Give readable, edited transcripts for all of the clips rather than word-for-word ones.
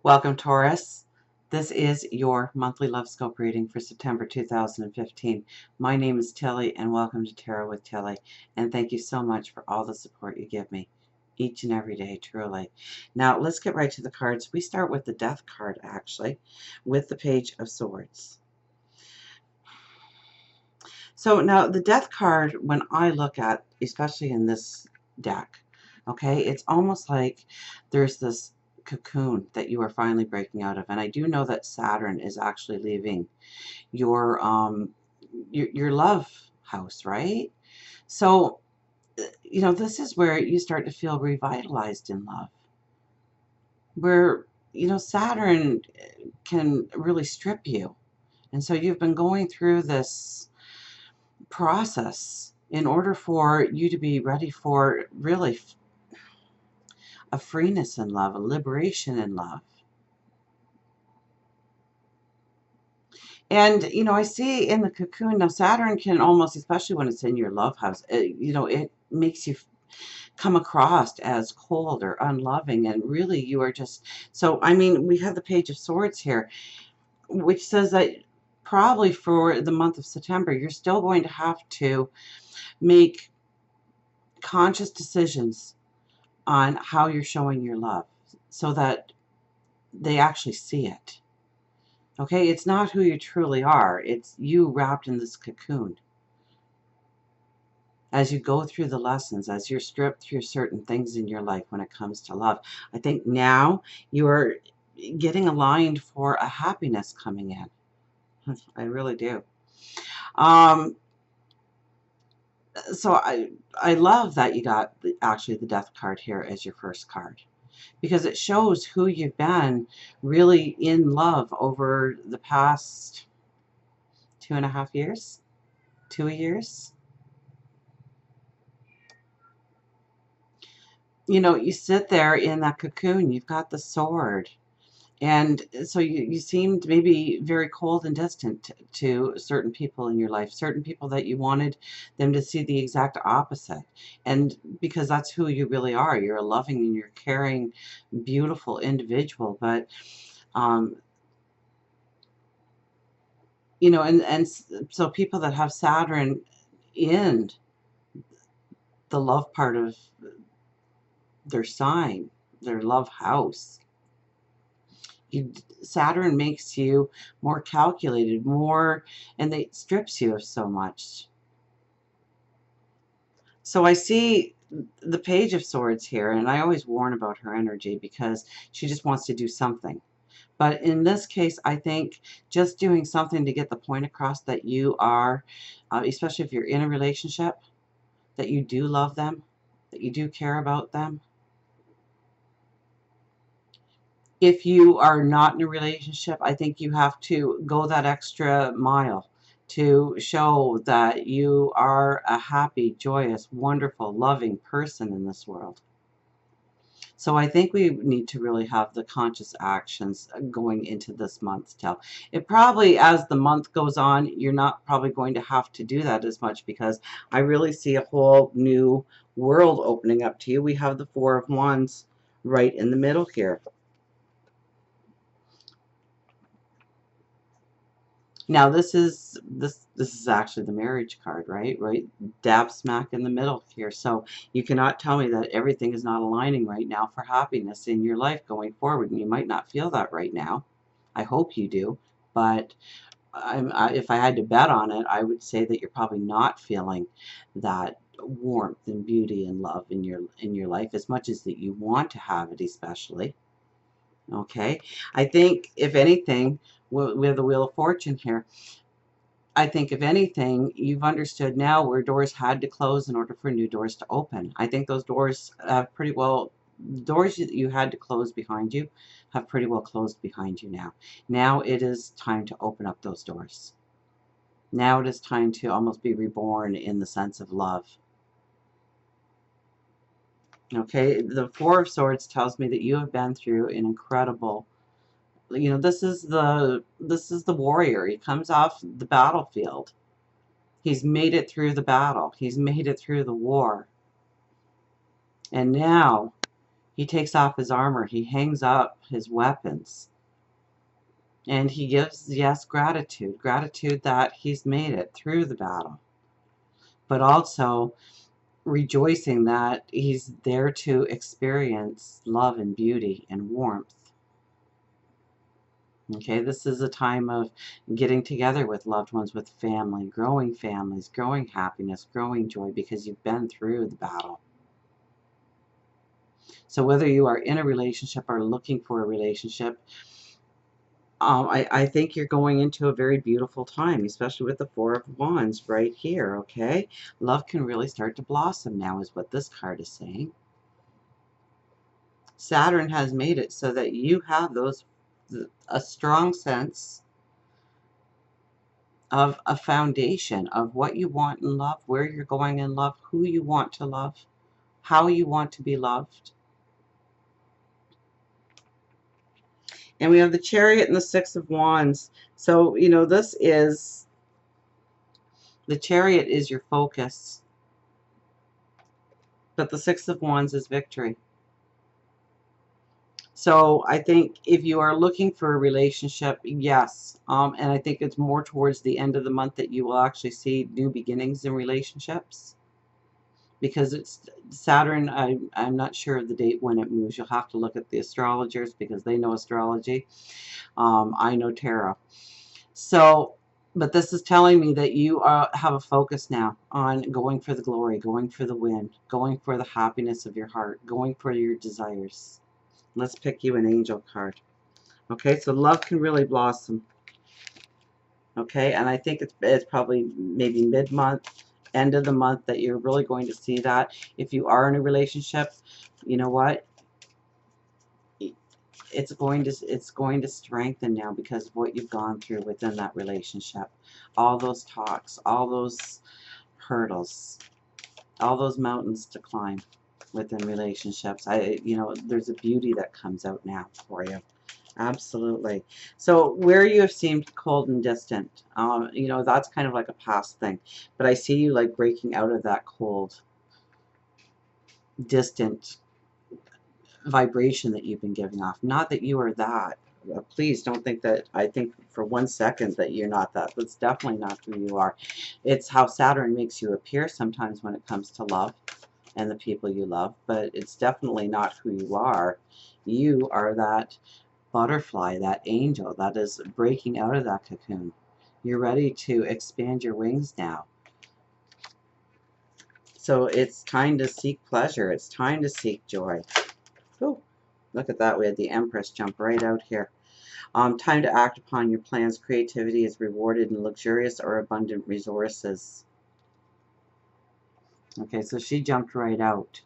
Welcome, Taurus. This is your monthly love scope reading for September 2015. My name is Tilly, and welcome to Tarot with Tilly. And thank you so much for all the support you give me each and every day, truly. Now, let's get right to the cards. We start with the Death card, actually, with the Page of Swords. So now, the Death card, when I look at, especially in this deck, okay, it's almost like there's this cocoon that you are finally breaking out of. And I do know that Saturn is actually leaving your love house, right? So, this is where you start to feel revitalized in love. Where, Saturn can really strip you. And so you've been going through this process in order for you to be ready for really a freeness in love, a liberation in love. And, I see in the cocoon, now Saturn can almost, especially when it's in your love house, it makes you come across as cold or unloving. And really, you are just, so, I mean, we have the Page of Swords here, which says that probably for the month of September, you're still going to have to make conscious decisions on how you're showing your love so that they actually see it. Okay, it's not who you truly are. It's you wrapped in this cocoon. As you go through the lessons, as you're stripped through certain things in your life when it comes to love, I think now you're getting aligned for a happiness coming in. I really do. Um, so I love that you got actually the Death card here as your first card, because it shows who you've been really in love over the past 2.5 years, 2 years. You sit there in that cocoon, you've got the sword. And so you seemed maybe very cold and distant to certain people in your life, certain people that you wanted them to see the exact opposite. And because that's who you really are. You're a loving and you're caring, beautiful individual. But, um, and so people that have Saturn in the love part of their sign, their love house, Saturn makes you more calculated, more, and it strips you of so much. So I see the Page of Swords here, and I always warn about her energy because she just wants to do something. But in this case, I think just doing something to get the point across that you are, especially if you're in a relationship, that you do love them, that you do care about them. If you are not in a relationship, I think you have to go that extra mile to show that you are a happy, joyous, wonderful, loving person in this world. So I think we need to really have the conscious actions going into this month till. It probably, as the month goes on, you're not probably going to have to do that as much, because I really see a whole new world opening up to you. We have the Four of Wands right in the middle here. Now this is actually the marriage card, right? Right, dab smack in the middle here. So you cannot tell me that everything is not aligning right now for happiness in your life going forward. And you might not feel that right now. I hope you do, but if I had to bet on it, I would say that you're probably not feeling that warmth and beauty and love in your life as much as that you want to have it, especially. Okay, I think if anything, we have the Wheel of Fortune here. I think if anything, you've understood now where doors had to close in order for new doors to open. I think those doors pretty well, doors that you had to close behind you have pretty well closed behind you now. Now it is time to open up those doors. Now it is time to almost be reborn in the sense of love. Okay, the Four of Swords tells me that you have been through an incredible, this is the warrior. He comes off the battlefield. He's made it through the battle. He's made it through the war. And now He takes off his armor. He hangs up his weapons. And he gives, yes, gratitude. Gratitude that he's made it through the battle. But also rejoicing that he's there to experience love and beauty and warmth. Okay, this is a time of getting together with loved ones, with family, growing families, growing happiness, growing joy, because you've been through the battle. So whether you are in a relationship or looking for a relationship, I think you're going into a very beautiful time, especially with the Four of Wands right here, okay? Love can really start to blossom now is what this card is saying. Saturn has made it so that you have a strong sense of a foundation of what you want in love, where you're going in love, who you want to love, how you want to be loved. And we have the Chariot and the Six of Wands. So, you know, this is, the Chariot is your focus, but the Six of Wands is victory. So I think if you are looking for a relationship, yes. And I think it's more towards the end of the month that you will actually see new beginnings in relationships. Because it's Saturn, I'm not sure of the date when it moves. You'll have to look at the astrologers because they know astrology. I know tarot. So, but this is telling me that you have a focus now on going for the glory, going for the win, going for the happiness of your heart, going for your desires. Let's pick you an angel card. Okay, so love can really blossom. Okay, and I think it's probably maybe mid-month, end of the month that you're really going to see that. If you are in a relationship, you know what? It's going to strengthen now because of what you've gone through within that relationship. All those talks, all those hurdles, all those mountains to climb within relationships. You know, there's a beauty that comes out now for you. Absolutely. So where you have seemed cold and distant, you know, that's kind of like a past thing. But I see you like breaking out of that cold, distant vibration that you've been giving off. Not that you are that. Please don't think that I think for 1 second that you're not that. That's definitely not who you are. It's how Saturn makes you appear sometimes when it comes to love and the people you love, but it's definitely not who you are. You are that butterfly, that angel that is breaking out of that cocoon. You're ready to expand your wings now. So it's time to seek pleasure. It's time to seek joy. Oh, look at that. We had the Empress jump right out here. Time to act upon your plans. Creativity is rewarded in luxurious or abundant resources. Okay, so she jumped right out.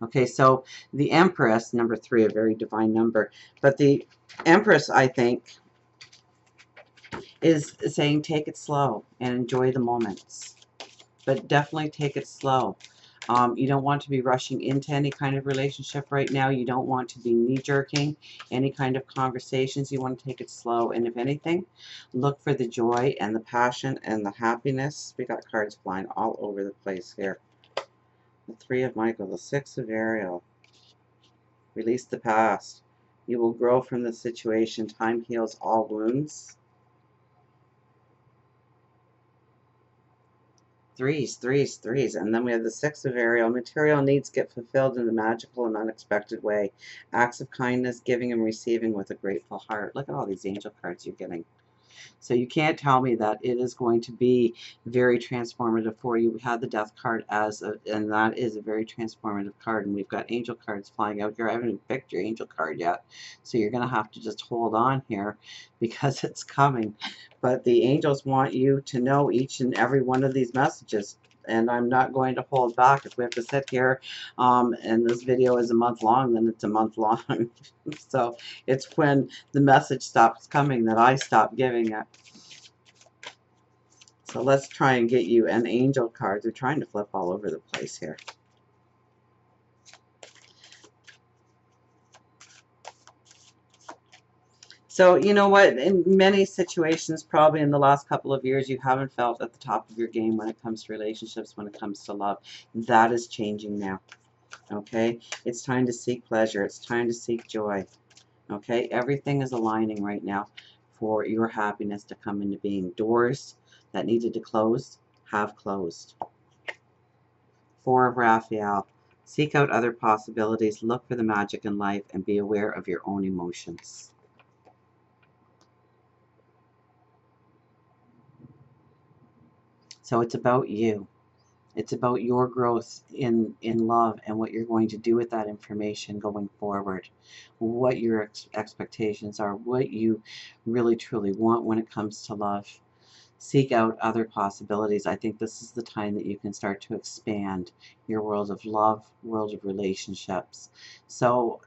Okay, so the Empress, number 3, a very divine number. But the Empress, I think, is saying take it slow and enjoy the moments. But definitely take it slow. You don't want to be rushing into any kind of relationship right now. You don't want to be knee-jerking any kind of conversations. You want to take it slow. And if anything, look for the joy and the passion and the happiness. We got cards flying all over the place here. The 3 of Michael, the 6 of Ariel. Release the past. You will grow from the situation. Time heals all wounds. Threes, threes, threes. And then we have the 6 of Ariel. Material needs get fulfilled in a magical and unexpected way. Acts of kindness, giving and receiving with a grateful heart. Look at all these angel cards you're getting. So you can't tell me that it is going to be very transformative for you. We had the Death card and that is a very transformative card. And we've got angel cards flying out here. I haven't even picked your angel card yet. So you're going to have to just hold on here because it's coming. But the angels want you to know each and every one of these messages. And I'm not going to hold back. If we have to sit here and this video is a month long, then it's a month long. So it's when the message stops coming that I stop giving it. So let's try and get you an angel card. They're trying to flip all over the place here. So, you know what, in many situations, probably in the last couple of years, you haven't felt at the top of your game when it comes to relationships, when it comes to love. That is changing now. Okay? It's time to seek pleasure. It's time to seek joy. Okay? Everything is aligning right now for your happiness to come into being. Doors that needed to close have closed. Four of Raphael. Seek out other possibilities, look for the magic in life, and be aware of your own emotions. So it's about you. It's about your growth in love and what you're going to do with that information going forward, what your expectations are, what you really truly want when it comes to love. Seek out other possibilities. I think this is the time that you can start to expand your world of love, world of relationships. So,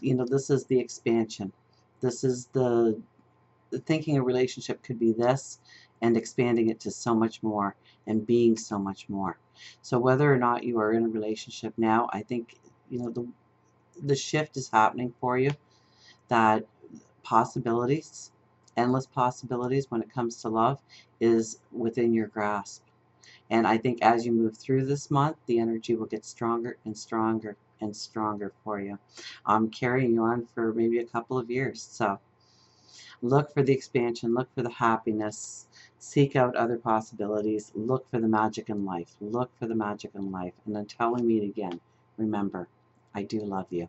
this is the expansion. This is the thinking a relationship could be this and expanding it to so much more and being so much more. So whether or not you are in a relationship now, I think the shift is happening for you, that possibilities, endless possibilities when it comes to love is within your grasp. And I think as you move through this month, the energy will get stronger and stronger and stronger for you. I'm carrying you on for maybe a couple of years. So look for the expansion, look for the happiness, seek out other possibilities, look for the magic in life, look for the magic in life. And until we meet again, remember, I do love you.